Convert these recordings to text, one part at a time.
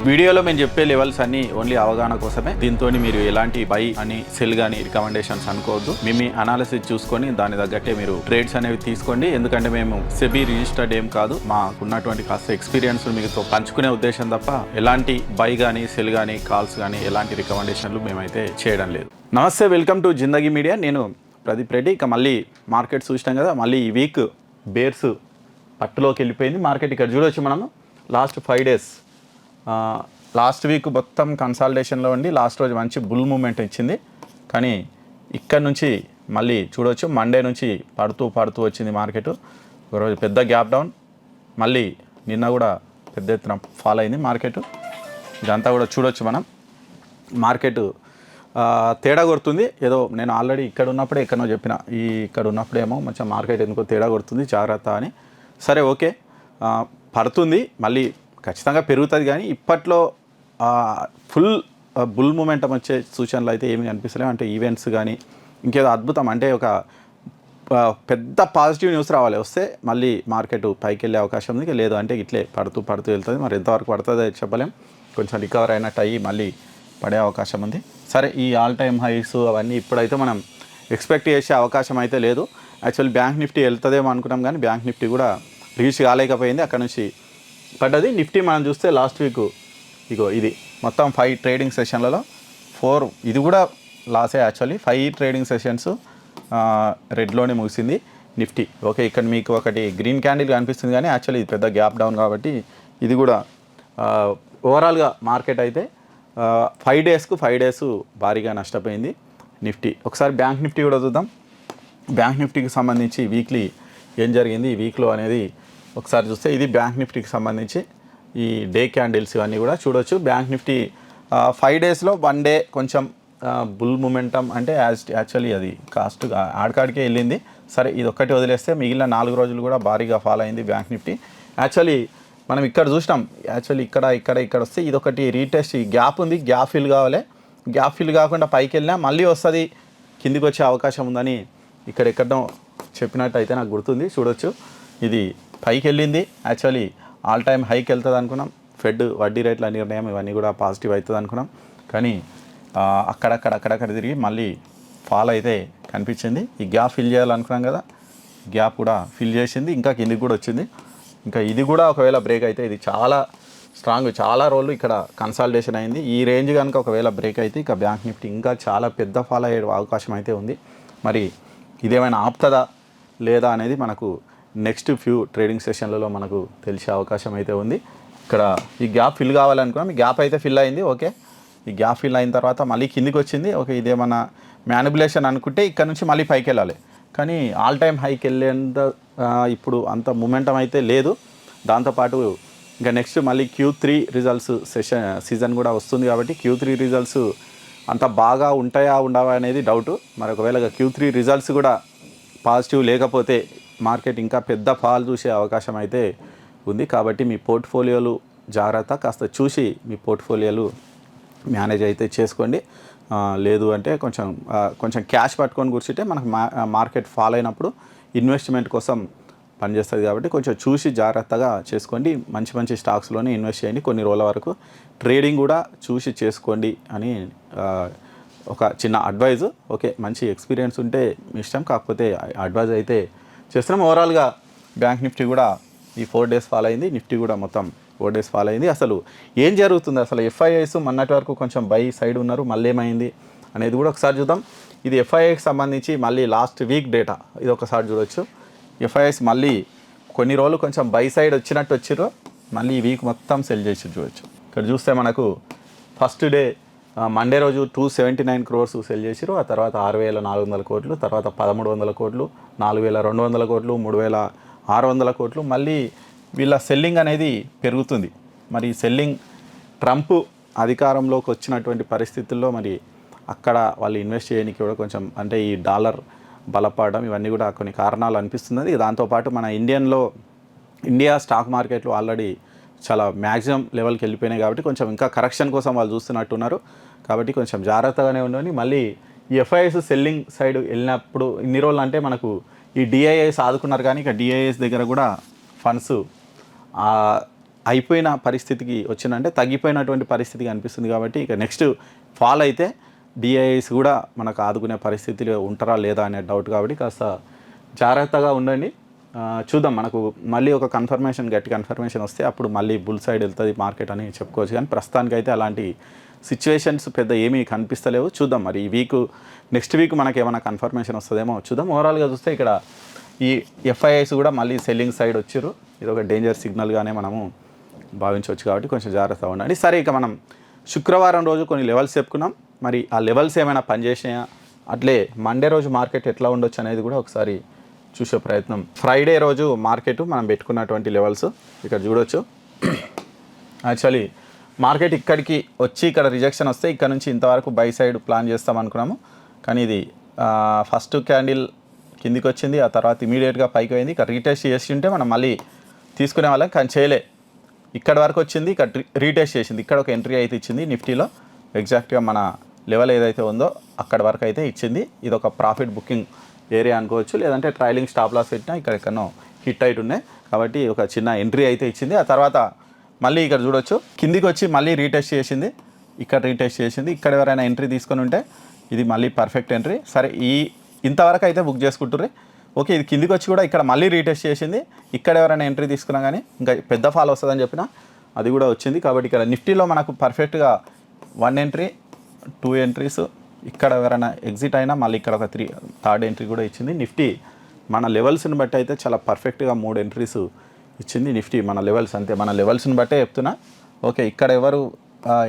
వీడియోలో మేము చెప్పే లెవెల్స్ అన్ని ఓన్లీ అవగాహన కోసమే. దీంతో మీరు ఎలాంటి బై అని సెల్ కానీ రికమెండేషన్స్ అనుకోవద్దు. మీ అనాలిసిస్ చూసుకొని దాని తగ్గట్టే మీరు ట్రేడ్స్ అనేవి తీసుకోండి. ఎందుకంటే మేము సెబీ రిజిస్టర్డ్ ఏం కాదు, మాకున్నటువంటి కాస్త ఎక్స్పీరియన్స్ మీతో పంచుకునే ఉద్దేశం తప్ప ఎలాంటి బై కానీ సెల్ కానీ కాల్స్ కానీ ఎలాంటి రికమెండేషన్లు మేమైతే చేయడం లేదు. నమస్తే, వెల్కమ్ టు జిందగీ మీడియా. నేను ప్రదీప్ రెడ్డి. ఇక మళ్ళీ మార్కెట్ చూసినాం కదా, మళ్ళీ ఈ వీక్ బేర్స్ పట్టులోకి వెళ్ళిపోయింది మార్కెట్. ఇక్కడ చూడవచ్చు మనము లాస్ట్ 5 days లాస్ట్ వీక్ మొత్తం కన్సాలిడేషన్లో ఉండి లాస్ట్ రోజు మంచి బుల్ మూమెంట్ ఇచ్చింది. కానీ ఇక్కడ నుంచి మళ్ళీ చూడవచ్చు మండే నుంచి పడుతూ వచ్చింది మార్కెట్. ఒకరోజు పెద్ద గ్యాప్ డౌన్, మళ్ళీ నిన్న కూడా పెద్ద ఎత్తున ఫాల్ అయింది మార్కెట్. ఇదంతా కూడా చూడవచ్చు మనం. మార్కెట్ తేడా కొడుతుంది. ఏదో నేను ఆల్రెడీ ఇక్కడ ఉన్నప్పుడే ఎక్కడో చెప్పిన, ఇక్కడ ఉన్నప్పుడేమో మంచిగా మార్కెట్ ఎందుకో తేడా కొడుతుంది, జాగ్రత్త అని. సరే ఓకే, పడుతుంది, మళ్ళీ ఖచ్చితంగా పెరుగుతుంది. కానీ ఇప్పట్లో ఫుల్ బుల్ మూమెంటం వచ్చే సూచనలు అయితే ఏమీ కనిపిస్తలేవు. అంటే ఈవెంట్స్ కానీ ఇంకేదో అద్భుతం, అంటే ఒక పెద్ద పాజిటివ్ న్యూస్ రావాలి, వస్తే మళ్ళీ మార్కెట్ పైకి వెళ్ళే అవకాశం ఉంది. లేదు అంటే ఇట్లే పడుతూ వెళ్తుంది. మరి ఎంతవరకు పడుతుందో చెప్పలేం. కొంచెం రికవర్ అయినట్టు అయ్యి మళ్ళీ పడే అవకాశం ఉంది. సరే, ఈ ఆల్ టైమ్ హైస్ అవన్నీ ఇప్పుడైతే మనం ఎక్స్పెక్ట్ చేసే అవకాశం అయితే లేదు. యాక్చువల్లీ బ్యాంక్ నిఫ్టీ వెళ్తుందేమో అనుకున్నాం, కానీ బ్యాంక్ నిఫ్టీ కూడా రీచ్ కాలేకపోయింది. అక్కడ నుంచి పడ్డది. నిఫ్టీ మనం చూస్తే లాస్ట్ వీక్ ఇగో ఇది మొత్తం 5 ట్రేడింగ్ సెషన్లలో 4, ఇది కూడా లాసే. యాక్చువల్లీ 5 ట్రేడింగ్ సెషన్స్ రెడ్లోనే ముగిసింది నిఫ్టీ. ఓకే, ఇక్కడ మీకు ఒకటి గ్రీన్ క్యాండిల్ కనిపిస్తుంది, కానీ యాక్చువల్లీ ఇది పెద్ద గ్యాప్ డౌన్ కాబట్టి ఇది కూడా ఓవరాల్గా మార్కెట్ అయితే 5 days భారీగా నష్టపోయింది నిఫ్టీ. ఒకసారి బ్యాంక్ నిఫ్టీ కూడా చూద్దాం. బ్యాంక్ నిఫ్టీకి సంబంధించి వీక్లీ ఏం జరిగింది ఈ వీక్లో అనేది ఒకసారి చూస్తే, ఇది బ్యాంక్ నిఫ్టీకి సంబంధించి ఈ డే క్యాండిల్స్ ఇవన్నీ కూడా చూడవచ్చు. బ్యాంక్ నిఫ్టీ 5 daysలో 1 day కొంచెం బుల్ మూమెంటం, అంటే యాక్చువల్లీ అది కాస్ట్ ఆడికాడికే వెళ్ళింది. సరే, ఇది ఒక్కటి వదిలేస్తే మిగిలిన 4 రోజులు కూడా భారీగా ఫాలో అయింది బ్యాంక్ నిఫ్టీ. యాక్చువల్లీ మనం ఇక్కడ చూసినాం, యాక్చువల్లీ ఇక్కడ వస్తే ఇది ఒకటి రీటెస్ట్, ఈ గ్యాప్ ఉంది, గ్యాప్ ఫిల్ కావాలి. గ్యాప్ ఫిల్ కాకుండా పైకి వెళ్ళినా మళ్ళీ వస్తుంది, కిందికి వచ్చే అవకాశం ఉందని ఎక్కడో చెప్పినట్టు అయితే నాకు గుర్తుంది. చూడొచ్చు, ఇది పైకి వెళ్ళింది. యాక్చువల్లీ ఆల్ టైమ్ హైకి వెళ్తుంది అనుకున్నాం. ఫెడ్ వడ్డీ రేట్ల నిర్ణయం ఇవన్నీ కూడా పాజిటివ్ అవుతుంది అనుకున్నాం, కానీ అక్కడక్కడ తిరిగి మళ్ళీ ఫాల్ అయితే కనిపించింది. ఈ గ్యాప్ ఫిల్ చేయాలనుకున్నాం కదా, గ్యాప్ కూడా ఫిల్ చేసింది, ఇంకా కిందికి కూడా వచ్చింది. ఇంకా ఇది కూడా ఒకవేళ బ్రేక్ అయితే ఇది చాలా స్ట్రాంగ్, చాలా రోజులు ఇక్కడ కన్సాలిడేషన్ అయింది. ఈ రేంజ్ కనుక ఒకవేళ బ్రేక్ అయితే ఇక బ్యాంక్ నిఫ్టీ ఇంకా చాలా పెద్ద ఫాల్ అయ్యే అవకాశం అయితే ఉంది. మరి ఇదేమైనా ఆపుతుందా లేదా అనేది మనకు నెక్స్ట్ ఫ్యూ ట్రేడింగ్ సెషన్లలో మనకు తెలిసే అవకాశం అయితే ఉంది. ఇక్కడ ఈ గ్యాప్ ఫిల్ కావాలనుకున్నాం, ఈ గ్యాప్ అయితే ఫిల్ అయింది. ఓకే, ఈ గ్యాప్ ఫిల్ అయిన తర్వాత మళ్ళీ కిందికి వచ్చింది. ఓకే, ఇదేమన్నా మ్యానిపులేషన్ అనుకుంటే ఇక్కడ నుంచి మళ్ళీ పైకి వెళ్ళాలి, కానీ ఆల్ టైమ్ హైకి వెళ్ళేంత ఇప్పుడు అంత మూమెంటం అయితే లేదు. దాంతోపాటు ఇంకా నెక్స్ట్ మళ్ళీ Q3 రిజల్ట్స్ సీజన్ కూడా వస్తుంది కాబట్టి Q3 రిజల్ట్స్ అంత బాగా ఉంటాయా ఉండవా అనేది డౌట్. మరి ఒకవేళ Q3 రిజల్ట్స్ కూడా పాజిటివ్ లేకపోతే మార్కెట్ ఇంకా పెద్ద ఫాల్ చూసే అవకాశం అయితే ఉంది. కాబట్టి మీ పోర్ట్ఫోలియోలు జాగ్రత్త, కాస్త చూసి మీ పోర్ట్ఫోలియోలు మేనేజ్ అయితే చేసుకోండి. లేదు అంటే కొంచెం క్యాష్ పట్టుకొని కూర్చుంటే మనకు మార్కెట్ ఫాల్ అయినప్పుడు ఇన్వెస్ట్మెంట్ కోసం పనిచేస్తుంది. కాబట్టి కొంచెం చూసి జాగ్రత్తగా చేసుకోండి. మంచి స్టాక్స్లోనే ఇన్వెస్ట్ చేయండి కొన్ని రోజుల వరకు. ట్రేడింగ్ కూడా చూసి చేసుకోండి అని ఒక చిన్న అడ్వైజు. ఓకే, మంచి ఎక్స్పీరియన్స్ ఉంటే మీ ఇష్టం, కాకపోతే అడ్వైజ్ అయితే చేస్తున్నాం. ఓవరాల్గా బ్యాంక్ నిఫ్టీ కూడా ఈ 4 days ఫాల్ అయింది, నిఫ్టీ కూడా మొత్తం 4 days ఫాల్ అయింది. అసలు ఏం జరుగుతుంది, అసలు FIIs మొన్నటి వరకు కొంచెం బై సైడ్ ఉన్నారు, మళ్ళీ ఏమైంది అనేది కూడా ఒకసారి చూద్దాం. ఇది FIIకి సంబంధించి మళ్ళీ లాస్ట్ వీక్ డేటా, ఇది ఒకసారి చూడవచ్చు. FIIs మళ్ళీ కొన్ని రోజులు కొంచెం బై సైడ్ వచ్చినట్టు వచ్చిర్రు, మళ్ళీ ఈ వీక్ మొత్తం సెల్ చేసి చూడవచ్చు. ఇక్కడ చూస్తే మనకు ఫస్ట్ డే మండే రోజు 279 crores సెల్ చేసిరు. ఆ తర్వాత 6,400 కోట్లు, తర్వాత 1,300 కోట్లు, 4,200 కోట్లు, 3,600 కోట్లు. మళ్ళీ వీళ్ళ సెల్లింగ్ అనేది పెరుగుతుంది. మరి సెల్లింగ్ ట్రంప్ అధికారంలోకి వచ్చినటువంటి పరిస్థితుల్లో మరి అక్కడ వాళ్ళు ఇన్వెస్ట్ చేయడానికి కూడా కొంచెం, అంటే ఈ డాలర్ బలపడడం ఇవన్నీ కూడా కొన్ని కారణాలు అనిపిస్తుంది. దాంతోపాటు మన ఇండియా స్టాక్ మార్కెట్లు ఆల్రెడీ చాలా మ్యాక్సిమం లెవెల్కి వెళ్ళిపోయినాయి కాబట్టి కొంచెం ఇంకా కరెక్షన్ కోసం వాళ్ళు చూస్తున్నట్టున్నారు. కాబట్టి కొంచెం జాగ్రత్తగానే ఉండండి. మళ్ళీ ఈ FIIs సెల్లింగ్ సైడ్ వెళ్ళినప్పుడు ఇన్ని రోజులు అంటే మనకు ఈ DIIs ఆదుకున్నారు, కానీ ఇక DIIs దగ్గర కూడా ఫండ్స్ అయిపోయిన పరిస్థితికి వచ్చిందంటే తగ్గిపోయినటువంటి పరిస్థితి కనిపిస్తుంది. కాబట్టి ఇక నెక్స్ట్ ఫాల్ అయితే డిఐఎస్ కూడా మనకు ఆదుకునే పరిస్థితిలో ఉంటారా లేదా అనే డౌట్. కాబట్టి కాస్త జాగ్రత్తగా ఉండండి. చూద్దాం, మనకు మళ్ళీ ఒక కన్ఫర్మేషన్, గట్టి కన్ఫర్మేషన్ వస్తే అప్పుడు మళ్ళీ బుల్ సైడ్ వెళ్తుంది మార్కెట్ అని చెప్పుకోవచ్చు. కానీ ప్రస్తుతానికైతే అలాంటి సిచ్యువేషన్స్ పెద్ద ఏమీ కనిపిస్తలేవు. చూద్దాం, మరి ఈ వీక్ నెక్స్ట్ వీక్ మనకి ఏమైనా కన్ఫర్మేషన్ వస్తుందేమో చూద్దాం. ఓవరాల్గా చూస్తే ఇక్కడ ఈ ఎఫ్ఐఐస్ కూడా మళ్ళీ సెల్లింగ్ సైడ్ వచ్చారు. ఇది ఒక డేంజర్ సిగ్నల్గానే మనము భావించవచ్చు. కాబట్టి కొంచెం జాగ్రత్తగా ఉండండి. సరే, ఇక మనం శుక్రవారం రోజు కొన్ని లెవెల్స్ చెప్పుకున్నాం. మరి ఆ లెవెల్స్ ఏమైనా పనిచేసినాయా, అట్లే మండే రోజు మార్కెట్ ఎట్లా ఉండొచ్చు అనేది కూడా ఒకసారి చూసే ప్రయత్నం. ఫ్రైడే రోజు మార్కెట్ మనం పెట్టుకున్నటువంటి లెవెల్స్ ఇక్కడ చూడొచ్చు. యాక్చువల్లీ మార్కెట్ ఇక్కడికి వచ్చి ఇక్కడ రిజెక్షన్ వస్తే ఇక్కడ నుంచి ఇంతవరకు బై సైడ్ ప్లాన్ చేస్తాం అనుకున్నాము. కానీ ఇది ఫస్ట్ క్యాండిల్ కిందికి వచ్చింది, ఆ తర్వాత ఇమీడియట్గా పైకి పోయింది. ఇక్కడ రీటెస్ట్ చేసి ఉంటే మనం మళ్ళీ తీసుకునే వాళ్ళం, కానీ చేయలే. ఇక్కడ వరకు వచ్చింది, ఇక్కడ రీటెస్ట్ చేసింది, ఇక్కడ ఒక ఎంట్రీ అయితే ఇచ్చింది నిఫ్టీలో. ఎగ్జాక్ట్గా మన లెవెల్ ఏదైతే ఉందో అక్కడ వరకు అయితే ఇచ్చింది. ఇది ఒక ప్రాఫిట్ బుకింగ్ ఏరియా అనుకోవచ్చు, లేదంటే ట్రైలింగ్ స్టాప్ లాస్ పెట్టినా ఇక్కడ ఎక్కడో హిట్ అయిట్ ఉన్నాయి. కాబట్టి ఒక చిన్న ఎంట్రీ అయితే ఇచ్చింది. ఆ తర్వాత మళ్ళీ ఇక్కడ చూడొచ్చు కిందికి వచ్చి మళ్ళీ రీటెస్ట్ చేసింది, ఇక్కడ రీటెస్ట్ చేసింది. ఇక్కడ ఎవరైనా ఎంట్రీ తీసుకొని ఉంటే ఇది మళ్ళీ పర్ఫెక్ట్ ఎంట్రీ. సరే, ఇంతవరకు అయితే బుక్ చేసుకుంటుర్రి. ఓకే, ఇది కిందికి వచ్చి కూడా ఇక్కడ మళ్ళీ రీటెస్ట్ చేసింది. ఇక్కడ ఎవరైనా ఎంట్రీ తీసుకున్నా కానీ ఇంకా పెద్ద ఫాల్ వస్తుందని చెప్పినా అది కూడా వచ్చింది. కాబట్టి ఇక్కడ నిఫ్టీలో మనకు పర్ఫెక్ట్గా 1 ఎంట్రీ 2 ఎంట్రీస్, ఇక్కడ ఎవరైనా ఎగ్జిట్ అయినా మళ్ళీ ఇక్కడ ఒక థర్డ్ ఎంట్రీ కూడా ఇచ్చింది. నిఫ్టీ మన లెవెల్స్ని బట్టి అయితే చాలా పర్ఫెక్ట్గా 3 ఎంట్రీస్ ఇచ్చింది నిఫ్టీ. మన లెవెల్స్ అంతే, మన లెవెల్స్ని బట్టే చెప్తున్నా. ఓకే, ఇక్కడ ఎవరు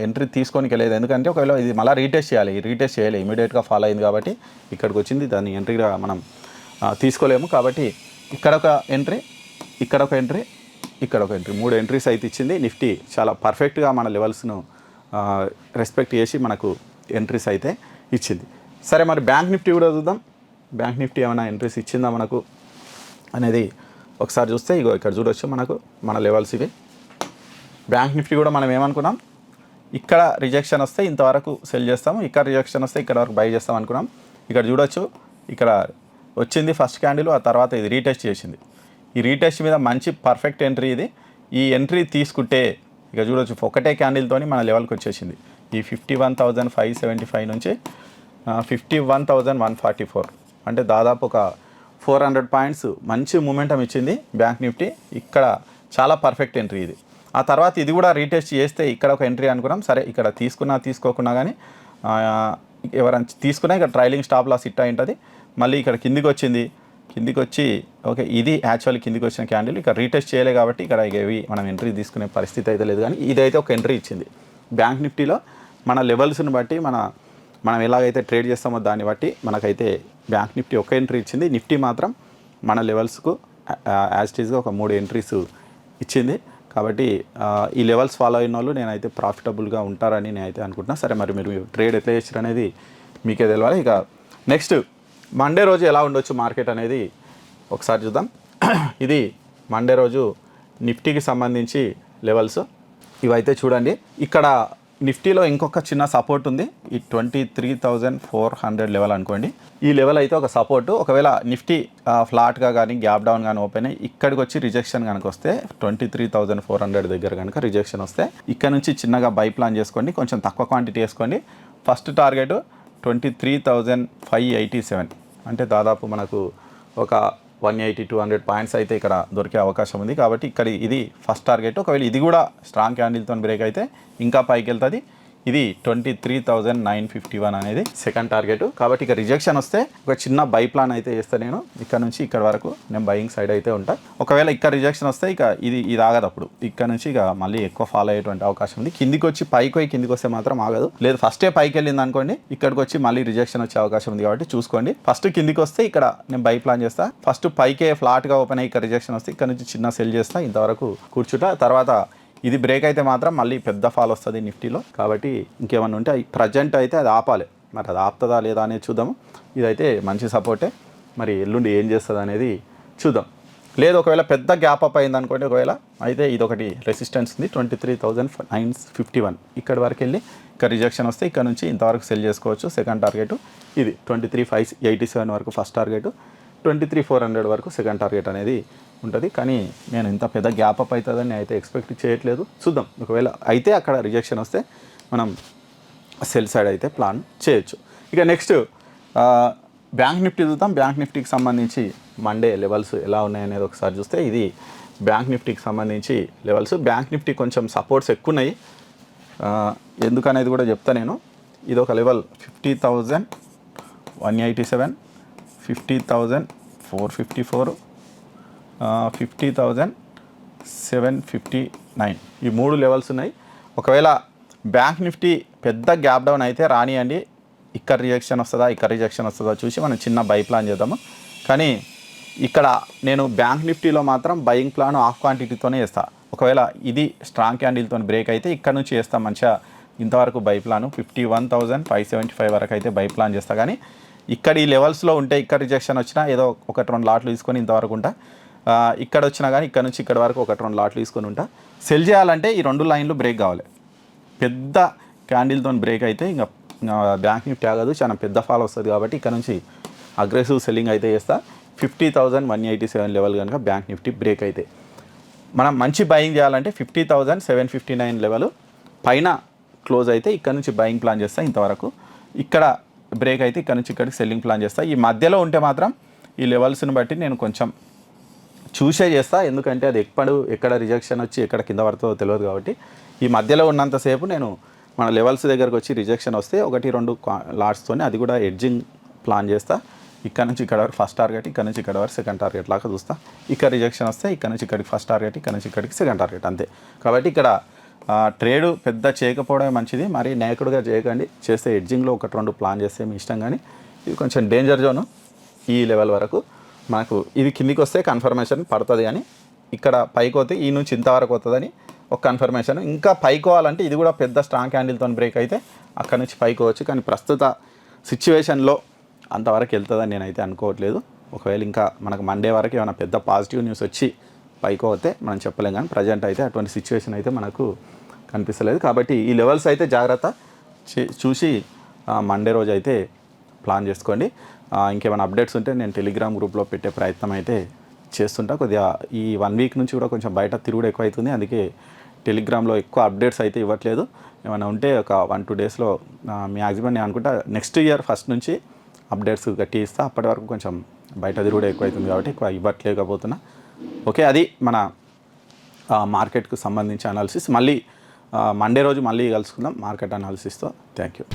ఎంట్రీ తీసుకోనికి లేదు, ఎందుకంటే ఒకవేళ ఇది మళ్ళీ రీటెస్ట్ చేయాలి. రీటెస్ట్ చేయాలి, ఇమీడియట్గా ఫాలో అయింది కాబట్టి ఇక్కడికి వచ్చింది. దాన్ని ఎంట్రీగా మనం తీసుకోలేము. కాబట్టి ఇక్కడ ఒక ఎంట్రీ, ఇక్కడ ఒక ఎంట్రీ, ఇక్కడ ఒక ఎంట్రీ, 3 ఎంట్రీస్ అయితే ఇచ్చింది నిఫ్టీ. చాలా పర్ఫెక్ట్గా మన లెవెల్స్ను రెస్పెక్ట్ చేసి మనకు ఎంట్రీస్ అయితే ఇచ్చింది. సరే, మరి బ్యాంక్ నిఫ్టీ కూడా చూద్దాం. బ్యాంక్ నిఫ్టీ ఏమైనా ఎంట్రీస్ ఇచ్చిందా మనకు అనేది ఒకసారి చూస్తే ఇగో ఇక్కడ చూడొచ్చు మనకు మన లెవెల్స్ ఇవి. బ్యాంక్ నిఫ్టీ కూడా మనం ఏమనుకున్నాం, ఇక్కడ రిజెక్షన్ వస్తే ఇంతవరకు సెల్ చేస్తాము, ఇక్కడ రిజెక్షన్ వస్తే ఇక్కడ వరకు బై చేస్తాం అనుకున్నాం. ఇక్కడ చూడొచ్చు, ఇక్కడ వచ్చింది ఫస్ట్ క్యాండిల్, ఆ తర్వాత ఇది రీటెస్ట్ చేసింది. ఈ రీటెస్ట్ మీద మంచి పర్ఫెక్ట్ ఎంట్రీ ఇది. ఈ ఎంట్రీ తీసుకుంటే ఇక చూడొచ్చు ఒకటే క్యాండిల్తోని మన లెవెల్కి వచ్చేసింది. ఈ 51,575 నుంచి 51,144, అంటే దాదాపు ఒక 400 పాయింట్స్ మంచి మూమెంటం ఇచ్చింది బ్యాంక్ నిఫ్టీ. ఇక్కడ చాలా పర్ఫెక్ట్ ఎంట్రీ ఇది. ఆ తర్వాత ఇది కూడా రీటెస్ట్ చేస్తే ఇక్కడ ఒక ఎంట్రీ అనుకున్నాం. సరే, ఇక్కడ తీసుకోకున్నా కానీ ఎవరైనా తీసుకున్నా ఇక్కడ ట్రైలింగ్ స్టాప్ లాస్ హిట్ అయి ఉంటుంది. మళ్ళీ ఇక్కడ కిందికి వచ్చింది, కిందికి వచ్చి ఓకే, ఇది యాక్చువల్లీ కిందికి వచ్చిన క్యాండిల్. ఇక్కడ రీటెస్ట్ చేయలే కాబట్టి ఇక్కడ ఇవి మనం ఎంట్రీ తీసుకునే పరిస్థితి అయితే లేదు. కానీ ఇదైతే ఒక ఎంట్రీ ఇచ్చింది బ్యాంక్ నిఫ్టీలో. మన లెవెల్స్ని బట్టి మనం ఎలాగైతే ట్రేడ్ చేస్తామో దాన్ని బట్టి మనకైతే బ్యాంక్ నిఫ్టీ ఒక ఎంట్రీ ఇచ్చింది. నిఫ్టీ మాత్రం మన లెవెల్స్కు యాజ్ టీజ్గా ఒక 3 ఎంట్రీస్ ఇచ్చింది. కాబట్టి ఈ లెవెల్స్ ఫాలో అయిన వాళ్ళు నేనైతే ప్రాఫిటబుల్గా ఉంటారని నేనైతే అనుకుంటున్నా. సరే, మరి మీరు ట్రేడ్ ఎట్లా చేస్తారు అనేది మీకే తెలియాలి. ఇక నెక్స్ట్ మండే రోజు ఎలా ఉండొచ్చు మార్కెట్ అనేది ఒకసారి చూద్దాం. ఇది మండే రోజు నిఫ్టీకి సంబంధించి లెవెల్స్ ఇవైతే చూడండి. ఇక్కడ నిఫ్టీలో ఇంకొక చిన్న సపోర్ట్ ఉంది, ఈ 23,400 లెవెల్ అనుకోండి. ఈ లెవెల్ అయితే ఒక సపోర్టు. ఒకవేళ నిఫ్టీ ఫ్లాట్గా కానీ గ్యాప్ డౌన్ కానీ ఓపెన్ అయ్యి ఇక్కడికి వచ్చి రిజెక్షన్ కనుక వస్తే 23,400 దగ్గర కనుక రిజెక్షన్ వస్తే ఇక్కడ నుంచి చిన్నగా బై ప్లాన్ చేసుకోండి, కొంచెం తక్కువ క్వాంటిటీ వేసుకోండి. ఫస్ట్ టార్గెట్ 23,587, అంటే దాదాపు మనకు ఒక 180-200 పాయింట్స్ అయితే ఇక్కడ దొరికే అవకాశం ఉంది. కాబట్టి ఇక్కడ ఇది ఫస్ట్ టార్గెట్. ఒకవేళ ఇది కూడా స్ట్రాంగ్ క్యాండిల్తో బ్రేక్ అయితే ఇంకా పైకి వెళ్తుంది. ఇది 23,951 అనేది సెకండ్ టార్గెట్. కాబట్టి ఇక రిజెక్షన్ వస్తే ఒక చిన్న బై ప్లాన్ అయితే చేస్తాను నేను. ఇక్కడ నుంచి ఇక్కడ వరకు నేను బయింగ్ సైడ్ అయితే ఉంటా. ఒకవేళ ఇక్కడ రిజెక్షన్ వస్తే ఇక ఇది ఆగదు. అప్పుడు ఇక్కడ నుంచి ఇక మళ్ళీ ఎక్కువ ఫాలో అయ్యేటువంటి అవకాశం ఉంది. కిందికి వచ్చి పైకి పోయి కిందికి వస్తే మాత్రం ఆగదు. లేదు ఫస్టే పైకి వెళ్ళింది అనుకోండి, ఇక్కడికి వచ్చి మళ్ళీ రిజెక్షన్ వచ్చే అవకాశం ఉంది. కాబట్టి చూసుకోండి. ఫస్ట్ కిందికి వస్తే ఇక్కడ నేను బై ప్లాన్ చేస్తా. ఫస్ట్ పైకే ఫ్లాట్గా ఓపెన్ అయ్యి ఇక్కడ రిజెక్షన్ వస్తే ఇక్కడ నుంచి చిన్న సెల్ చేస్తా, ఇంతవరకు కూర్చుంటా. తర్వాత ఇది బ్రేక్ అయితే మాత్రం మళ్ళీ పెద్ద ఫాల్ వస్తుంది నిఫ్టీలో. కాబట్టి ఇంకేమన్నా ఉంటే ప్రజెంట్ అయితే అది ఆపాలి. మరి అది ఆపుతుందా లేదా అనేది చూద్దాము. ఇదైతే మంచి సపోర్టే. మరి ఎల్లుండి ఏం చేస్తుంది అనేది చూద్దాం. లేదు ఒకవేళ పెద్ద గ్యాప్ అప్ అయింది అనుకోండి, ఒకవేళ అయితే ఇదొకటి రెసిస్టెన్స్ ఉంది 23,951. ఇక్కడి వరకు వెళ్ళి ఇక్కడ రిజెక్షన్ వస్తే ఇక్కడ నుంచి ఇంతవరకు సెల్ చేసుకోవచ్చు. సెకండ్ టార్గెట్ ఇది 23,587 వరకు ఫస్ట్ టార్గెట్. 23,400 వరకు సెకండ్ టార్గెట్ అనేది ఉంటుంది. కానీ నేను ఇంత పెద్ద గ్యాప్ అప్ అవుతుందని అయితే ఎక్స్పెక్ట్ చేయట్లేదు. చూద్దాం, ఒకవేళ అయితే అక్కడ రిజెక్షన్ వస్తే మనం సెల్ సైడ్ అయితే ప్లాన్ చేయొచ్చు. ఇక నెక్స్ట్ బ్యాంక్ నిఫ్టీ చూద్దాం. బ్యాంక్ నిఫ్టీకి సంబంధించి మండే లెవెల్స్ ఎలా ఉన్నాయనేది ఒకసారి చూస్తే ఇది బ్యాంక్ నిఫ్టీకి సంబంధించి లెవెల్స్. బ్యాంక్ నిఫ్టీ కొంచెం సపోర్ట్స్ ఎక్కువ ఉన్నాయి, ఎందుకనేది కూడా చెప్తా నేను. ఇది ఒక లెవెల్ 50,187, 50,454, 50,759 ఈ 3 లెవెల్స్ ఉన్నాయి. ఒకవేళ బ్యాంక్ నిఫ్టీ పెద్ద గ్యాప్ డౌన్ అయితే రానియండి, ఇక్కడ రిజెక్షన్ వస్తుందా ఇక్కడ రిజెక్షన్ వస్తుందా చూసి మనం చిన్న బై ప్లాన్ చేద్దాము. కానీ ఇక్కడ నేను బ్యాంక్ నిఫ్టీలో మాత్రం బయింగ్ ప్లాన్ ఆఫ్ క్వాంటిటీతోనే వేస్తాను. ఒకవేళ ఇది స్ట్రాంగ్ క్యాండిల్తో బ్రేక్ అయితే ఇక్కడ నుంచి వేస్తాం మంచిగా. ఇంతవరకు బై ప్లాను 51,575 వరకు అయితే బై ప్లాన్ చేస్తా. కానీ ఇక్కడ ఈ లెవెల్స్లో ఉంటే ఇక్కడ రిజెక్షన్ వచ్చినా ఏదో 1-2 లాట్లు తీసుకొని ఇంతవరకు ఉంటా. ఇక్కడ వచ్చినా కానీ ఇక్కడ నుంచి ఇక్కడ వరకు 1-2 లాట్లు తీసుకొని ఉంటా. సెల్ చేయాలంటే ఈ 2 లైన్లు బ్రేక్ కావాలి. పెద్ద క్యాండిల్తో బ్రేక్ అయితే ఇంకా బ్యాంక్ నిఫ్టీ ఆగదు, చాలా పెద్ద ఫాల్ వస్తుంది. కాబట్టి ఇక్కడ నుంచి అగ్రెసివ్ సెల్లింగ్ అయితే చేస్తా. 50,187 లెవెల్ కనుక బ్యాంక్ నిఫ్టీ బ్రేక్ అయితే మనం మంచి బయింగ్ చేయాలంటే 50,759 లెవెల్ పైన క్లోజ్ అయితే ఇక్కడ నుంచి బయింగ్ ప్లాన్ చేస్తా. ఇంతవరకు ఇక్కడ బ్రేక్ అయితే ఇక్కడ నుంచి ఇక్కడికి సెల్లింగ్ ప్లాన్ చేస్తా. ఈ మధ్యలో ఉంటే మాత్రం ఈ లెవెల్స్ని బట్టి నేను కొంచెం చూసే చేస్తా, ఎందుకంటే అది ఎక్కడ రిజెక్షన్ వచ్చి ఎక్కడ కింద పడుతుందో తెలియదు. కాబట్టి ఈ మధ్యలో ఉన్నంతసేపు నేను మన లెవెల్స్ దగ్గరకు వచ్చి రిజెక్షన్ వస్తే 1-2 లాట్స్తోనే అది కూడా ఎడ్జింగ్ ప్లాన్ చేస్తా. ఇక్కడ నుంచి ఇక్కడ వరకు ఫస్ట్ టార్గెట్, ఇక్కడ నుంచి ఇక్కడ వరకు సెకండ్ టార్గెట్ లాగా చూస్తా. ఇక్కడ రిజెక్షన్ వస్తే ఇక్కడ నుంచి ఇక్కడికి ఫస్ట్ టార్గెట్, ఇక్కడ నుంచి ఇక్కడికి సెకండ్ టార్గెట్, అంతే. కాబట్టి ఇక్కడ ట్రేడ్ పెద్ద చేయకపోవడమే మంచిది, మరి నేకుడుగా చేయకండి. చేస్తే ఎడ్జింగ్లో 1-2 ప్లాన్ చేస్తే మీ ఇష్టం. కానీ ఇది కొంచెం డేంజర్ జోను. ఈ లెవెల్ వరకు మనకు ఇది కిందికి వస్తే కన్ఫర్మేషన్ పడుతుంది, కానీ ఇక్కడ పైకి పోతే ఈ నుంచి ఇంతవరకు వస్తుందని ఒక కన్ఫర్మేషన్. ఇంకా పైకోవాలంటే ఇది కూడా పెద్ద స్ట్రాంగ్ క్యాండిల్తో బ్రేక్ అయితే అక్కడ నుంచి పైకోవచ్చు. కానీ ప్రస్తుత సిచ్యువేషన్లో అంతవరకు వెళ్తుందని నేనైతే అనుకోవట్లేదు. ఒకవేళ ఇంకా మనకు మండే వరకు ఏమైనా పెద్ద పాజిటివ్ న్యూస్ వచ్చి పైకోతే మనం చెప్పలేం. కానీ ప్రజెంట్ అయితే అటువంటి సిచ్యువేషన్ అయితే మనకు కనిపిస్తలేదు. కాబట్టి ఈ లెవెల్స్ అయితే జాగ్రత్త చూసి మండే రోజు అయితే ప్లాన్ చేసుకోండి. ఇంకేమైనా అప్డేట్స్ ఉంటే నేను టెలిగ్రామ్ గ్రూప్లో పెట్టే ప్రయత్నం అయితే చేస్తుంటా. కొద్దిగా ఈ 1 వీక్ నుంచి కూడా కొంచెం బయట తిరుగుడు ఎక్కువ అవుతుంది, అందుకే టెలిగ్రామ్లో ఎక్కువ అప్డేట్స్ అయితే ఇవ్వట్లేదు. ఏమైనా ఉంటే ఒక 1-2 డేస్లో మ్యాక్సిమం నేను అనుకుంటా నెక్స్ట్ ఇయర్ ఫస్ట్ నుంచి అప్డేట్స్ గట్టి ఇస్తా. అప్పటి వరకు కొంచెం బయట తిరుగుడు ఎక్కువ అవుతుంది కాబట్టి ఎక్కువ ఇవ్వట్లేకపోతున్నా. ఓకే, అది మన మార్కెట్కు సంబంధించి అనాలిసిస్. మళ్ళీ మండే రోజు మళ్ళీ కలుసుకుందాం మార్కెట్ అనాలిసిస్తో. Thank you.